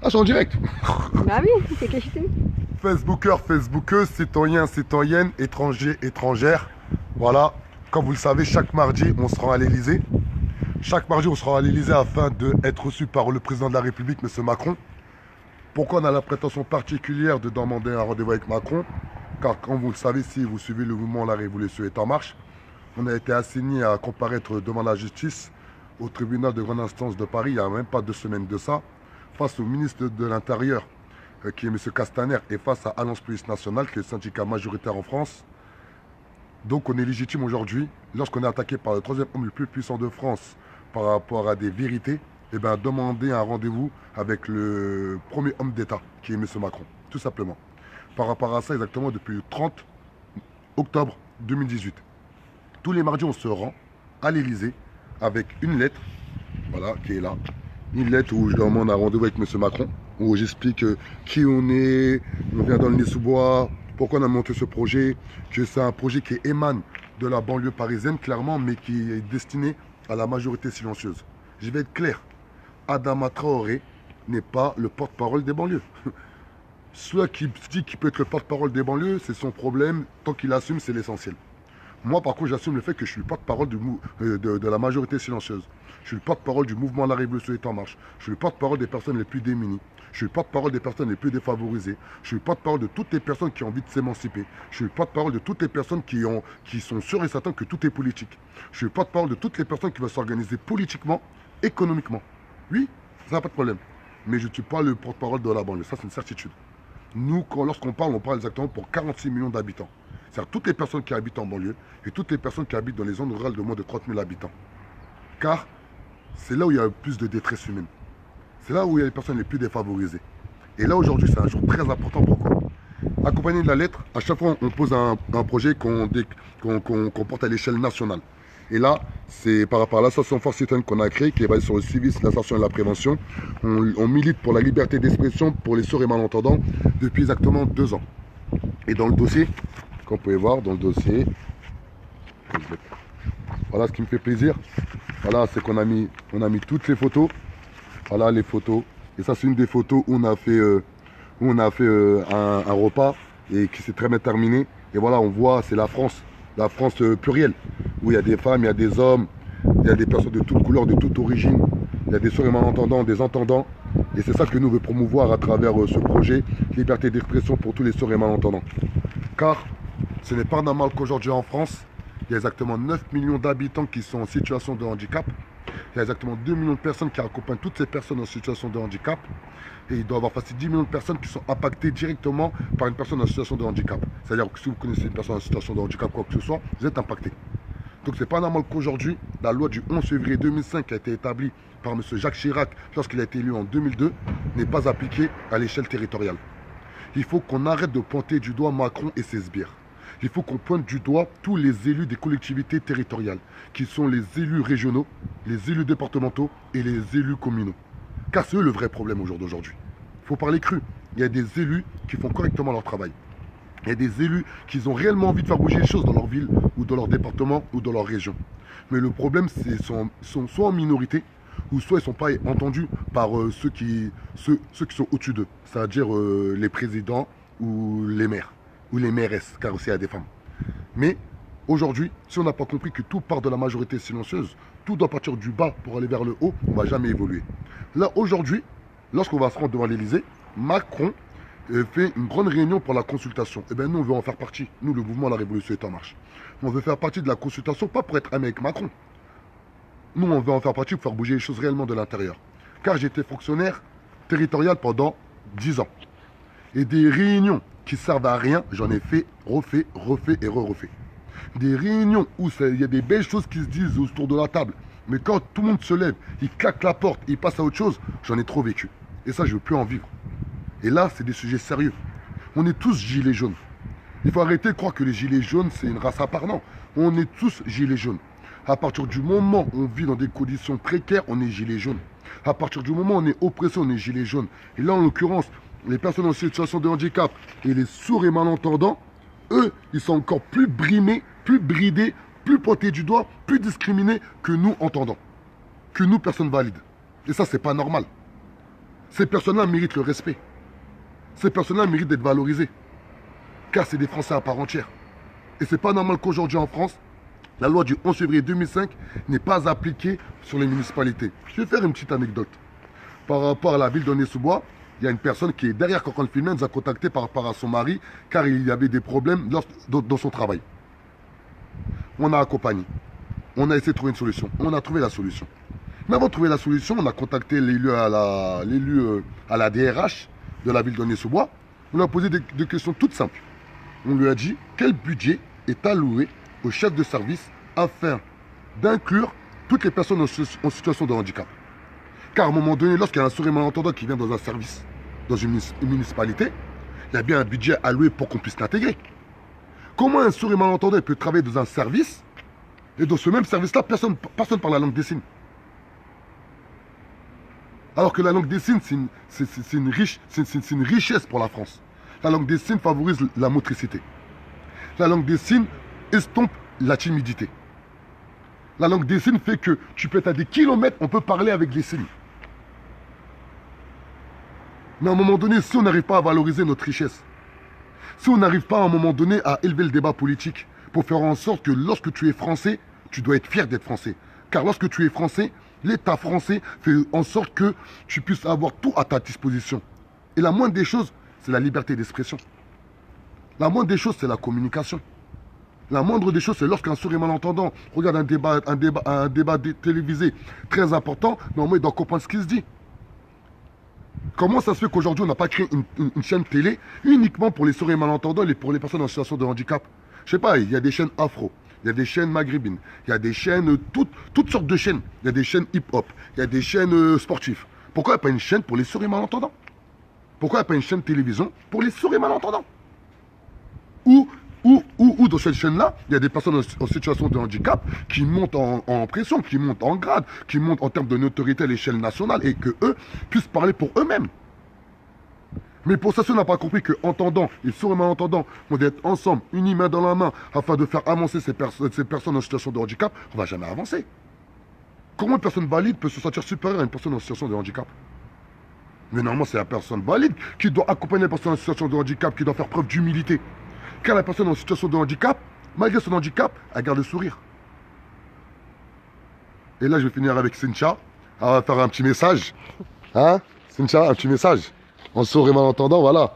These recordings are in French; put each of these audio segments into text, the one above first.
Ah, je suis en direct. Bah oui, c'est que je t'ai. Facebookers, Facebookeuses, citoyens, citoyennes, étrangers, étrangères. Voilà, comme vous le savez, chaque mardi, on se rend à l'Elysée. Chaque mardi, on se rend à l'Elysée afin d'être reçu par le président de la République, M. Macron. Pourquoi on a la prétention particulière de demander un rendez-vous avec Macron? Car, comme vous le savez, si vous suivez le mouvement La Révolution est en marche, on a été assigné à comparaître devant la justice au tribunal de grande instance de Paris il n'y a même pas 2 semaines de ça, face au ministre de l'Intérieur, qui est M. Castaner, et face à Alliance Police Nationale, qui est le syndicat majoritaire en France. Donc on est légitime aujourd'hui, lorsqu'on est attaqué par le troisième homme le plus puissant de France par rapport à des vérités, et bien demander un rendez-vous avec le premier homme d'État, qui est M. Macron, tout simplement. Par rapport à ça, exactement depuis le 30 octobre 2018. Tous les mardis, on se rend à l'Elysée avec une lettre, voilà, qui est là. Une lettre où je demande un rendez-vous avec M. Macron, où j'explique qui on vient dans le Nez-sous-Bois, pourquoi on a monté ce projet, que c'est un projet qui émane de la banlieue parisienne, clairement, mais qui est destiné à la majorité silencieuse. Je vais être clair, Adama Traoré n'est pas le porte-parole des banlieues. Celui qui dit qu'il peut être le porte-parole des banlieues, c'est son problème, tant qu'il assume, c'est l'essentiel. Moi, par contre, j'assume le fait que je suis le porte-parole de la majorité silencieuse. Je suis le porte-parole du mouvement La Révolution est en marche. Je suis le porte-parole des personnes les plus démunies. Je suis le porte-parole des personnes les plus défavorisées. Je suis le porte-parole de toutes les personnes qui ont envie de s'émanciper. Je suis le porte-parole de toutes les personnes qui sont sûres et certaines que tout est politique. Je suis le porte-parole de toutes les personnes qui veulent s'organiser politiquement, économiquement. Oui, ça n'a pas de problème. Mais je ne suis pas le porte-parole de la banlieue. Ça, c'est une certitude. Nous, lorsqu'on parle, on parle exactement pour 46 millions d'habitants. C'est-à-dire toutes les personnes qui habitent en banlieue et toutes les personnes qui habitent dans les zones rurales de moins de 30 000 habitants. Car c'est là où il y a le plus de détresse humaine. C'est là où il y a les personnes les plus défavorisées. Et là, aujourd'hui, c'est un jour très important. Pourquoi? Accompagné de la lettre, à chaque fois, on pose un projet qu'on porte à l'échelle nationale. Et là, c'est par rapport à l'association Force Citoyenne qu'on a créée, qui est basée sur le civisme, l'insertion et la prévention. On milite pour la liberté d'expression pour les sourds et malentendants depuis exactement 2 ans. Et dans le dossier, comme vous pouvez voir, dans le dossier, voilà ce qui me fait plaisir. Voilà, c'est on a mis toutes les photos. Voilà les photos. Et ça, c'est une des photos où on a fait un repas et qui s'est très bien terminé. Et voilà, on voit, c'est la France plurielle, où il y a des femmes, il y a des hommes, il y a des personnes de toutes couleurs, de toute origine. Il y a des sourds et malentendants, des entendants. Et c'est ça que nous veut promouvoir à travers ce projet, liberté d'expression pour tous les sourds et malentendants. Car ce n'est pas normal qu'aujourd'hui en France, il y a exactement 9 millions d'habitants qui sont en situation de handicap. Il y a exactement 2 millions de personnes qui accompagnent toutes ces personnes en situation de handicap. Et il doit y avoir facile 10 millions de personnes qui sont impactées directement par une personne en situation de handicap. C'est-à-dire que si vous connaissez une personne en situation de handicap, quoi que ce soit, vous êtes impacté. Donc c'est pas normal qu'aujourd'hui, la loi du 11 février 2005 qui a été établie par M. Jacques Chirac lorsqu'il a été élu en 2002 n'est pas appliquée à l'échelle territoriale. Il faut qu'on arrête de pointer du doigt Macron et ses sbires. Il faut qu'on pointe du doigt tous les élus des collectivités territoriales, qui sont les élus régionaux, les élus départementaux et les élus communaux. Car c'est eux le vrai problème au jour d'aujourd'hui. Il faut parler cru. Il y a des élus qui font correctement leur travail. Il y a des élus qui ont réellement envie de faire bouger les choses dans leur ville ou dans leur département ou dans leur région. Mais le problème, c'est qu'ils sont soit en minorité, ou soit ils ne sont pas entendus par ceux qui sont au-dessus d'eux, c'est-à-dire les présidents ou les maires, ou les mairesses, car aussi il y a des femmes. Mais aujourd'hui, si on n'a pas compris que tout part de la majorité silencieuse, tout doit partir du bas pour aller vers le haut, on ne va jamais évoluer. Là, aujourd'hui, lorsqu'on va se rendre devant l'Elysée, Macron fait une grande réunion pour la consultation. Eh bien, nous, on veut en faire partie. Nous, le mouvement La Révolution est en marche. On veut faire partie de la consultation, pas pour être ami avec Macron. Nous, on veut en faire partie pour faire bouger les choses réellement de l'intérieur. Car j'étais fonctionnaire territorial pendant 10 ans. Et des réunions qui servent à rien, j'en ai fait, refait et refait. Des réunions où il y a des belles choses qui se disent autour de la table. Mais quand tout le monde se lève, il claque la porte, il passe à autre chose, j'en ai trop vécu. Et ça, je ne veux plus en vivre. Et là, c'est des sujets sérieux. On est tous gilets jaunes. Il faut arrêter de croire que les gilets jaunes, c'est une race à part. Non, on est tous gilets jaunes. À partir du moment où on vit dans des conditions précaires, on est gilet jaune. À partir du moment où on est oppressé, on est gilet jaune. Et là, en l'occurrence, les personnes en situation de handicap et les sourds et malentendants, eux, ils sont encore plus brimés, plus bridés, plus pointés du doigt, plus discriminés que nous entendants, que nous, personnes valides. Et ça, c'est pas normal. Ces personnes-là méritent le respect. Ces personnes-là méritent d'être valorisées. Car c'est des Français à part entière. Et c'est pas normal qu'aujourd'hui en France, la loi du 11 février 2005 n'est pas appliquée sur les municipalités. Je vais faire une petite anecdote. Par rapport à la ville d'Aulnay-sous-Bois, il y a une personne qui est derrière Cancan le Filmen, nous a contacté par rapport à son mari, car il y avait des problèmes dans son travail. On a accompagné. On a essayé de trouver une solution. On a trouvé la solution. Mais avant de trouver la solution, on a contacté l'élu à la DRH de la ville d'Aulnay-sous-Bois. On lui a posé des questions toutes simples. On lui a dit quel budget est alloué au chef de service afin d'inclure toutes les personnes en situation de handicap. Car à un moment donné, lorsqu'il y a un sourd et malentendant qui vient dans un service, dans une municipalité, il y a bien un budget alloué pour qu'on puisse l'intégrer. Comment un sourd et malentendant peut travailler dans un service et dans ce même service-là, personne parle la langue des signes? Alors que la langue des signes, c'est une richesse pour la France. La langue des signes favorise la motricité. La langue des signes estompe la timidité. La langue des signes fait que tu peux être à des kilomètres, on peut parler avec les signes. Mais à un moment donné, si on n'arrive pas à valoriser notre richesse, si on n'arrive pas à un moment donné à élever le débat politique pour faire en sorte que lorsque tu es français, tu dois être fier d'être français. Car lorsque tu es français, l'État français fait en sorte que tu puisses avoir tout à ta disposition. Et la moindre des choses, c'est la liberté d'expression. La moindre des choses, c'est la communication. La moindre des choses, c'est lorsqu'un sourd et malentendant regarde un débat télévisé très important, normalement, il doit comprendre ce qui se dit. Comment ça se fait qu'aujourd'hui, on n'a pas créé une chaîne télé uniquement pour les sourds et malentendants et pour les personnes en situation de handicap? Je sais pas, il y a des chaînes afro, il y a des chaînes maghrébines, il y a des chaînes, toutes sortes de chaînes. Il y a des chaînes hip-hop, il y a des chaînes sportives. Pourquoi il n'y a pas une chaîne pour les sourds et malentendants? Pourquoi il n'y a pas une chaîne de télévision pour les sourds et malentendants? Ou dans cette chaîne-là, il y a des personnes en situation de handicap qui montent en pression, qui montent en grade, qui montent en termes de notoriété à l'échelle nationale et que eux puissent parler pour eux-mêmes. Mais pour ça, si on n'a pas compris qu'entendants et sourds et malentendants vont être ensemble, unis main dans la main, afin de faire avancer ces personnes en situation de handicap, on ne va jamais avancer. Comment une personne valide peut se sentir supérieure à une personne en situation de handicap? Mais normalement, c'est la personne valide qui doit accompagner la personne en situation de handicap, qui doit faire preuve d'humilité. Car la personne en situation de handicap, malgré son handicap, elle garde le sourire. Et là, je vais finir avec Cynthia. Elle va faire un petit message. Hein, Cynthia, un petit message. En sourd et malentendant, voilà.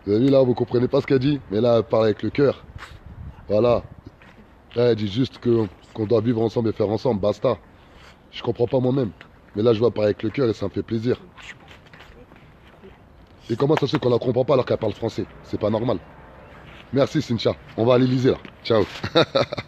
Vous avez vu là, vous comprenez pas ce qu'elle dit, mais là, elle parle avec le cœur. Voilà. Là, elle dit juste qu'on doit vivre ensemble et faire ensemble, basta. Je comprends pas moi-même. Mais là, je vois parler avec le cœur et ça me fait plaisir. Et comment ça se fait qu'on la comprend pas alors qu'elle parle français? C'est pas normal. Merci Cynthia. On va à l'Elysée là. Ciao.